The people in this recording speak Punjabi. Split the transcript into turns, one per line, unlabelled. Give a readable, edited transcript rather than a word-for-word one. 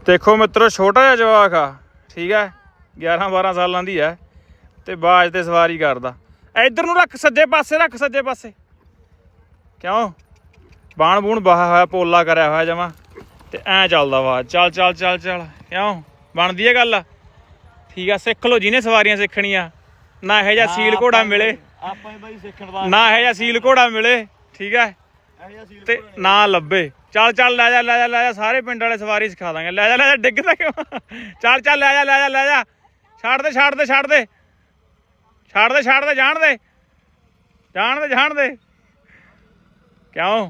ਦੇਖੋ ਮਿੱਤਰੋ ਛੋਟਾ ਜਿਹਾ ਜਵਾਕ ਆ ਠੀਕ ਹੈ 11-12 ਸਾਲਾਂ ਦੀ ਹੈ ਤੇ ਬਾਜ ਤੇ ਸਵਾਰੀ ਕਰਦਾ। ਇੱਧਰ ਨੂੰ ਰੱਖ ਸੱਜੇ ਪਾਸੇ ਰੱਖ ਸੱਜੇ ਪਾਸੇ ਕਿਉਂ ਬਾਣ ਬੂਣ ਬਾਹਾ ਹੋਇਆ ਪੋਲਾ ਕਰਿਆ ਹੋਇਆ ਜਮਾ ਤੇ ਐਂ ਚੱਲਦਾ ਵਾ ਚੱਲ ਚੱਲ ਚੱਲ ਚੱਲ ਕਿਉਂ ਬਣਦੀ ਹੈ ਗੱਲ ਠੀਕ ਆ। ਸਿੱਖ ਲਓ ਜਿਹਨੇ ਸਵਾਰੀਆਂ ਸਿੱਖਣੀਆਂ ਨਾ ਇਹੋ ਜਿਹਾ ਸੀਲ ਘੋੜਾ ਮਿਲੇ
ਆਪਾਂ ਹੀ ਬਾਈ ਸਿੱਖਣ ਵਾਸਤੇ
ਨਾ ਇਹੋ ਜਿਹਾ ਸੀਲ ਘੋੜਾ ਮਿਲੇ ਠੀਕ ਹੈ ਤੇ ਨਾ ਲੱਭੇ। ਚੱਲ ਚੱਲ ਲੈ ਜਾ ਲੈ ਜਾ ਲੈ ਜਾ ਸਾਰੇ ਪਿੰਡ ਵਾਲੇ ਸਵਾਰੀ ਸਿਖਾ ਦਾਂਗੇ। ਲੈ ਜਾ ਡਿੱਗਦਾ ਕਿਉਂ ਚੱਲ ਚੱਲ ਲੈ ਜਾ ਲੈ ਜਾ ਲੈ ਜਾ ਛੱਡ ਦੇ ਛੱਡ ਦੇ ਛੱਡ ਦੇ ਛੱਡ ਦੇ ਛੱਡ ਦੇ ਜਾਣ ਦੇ ਜਾਣ ਦੇ ਜਾਣ ਦੇ ਕਿਉਂ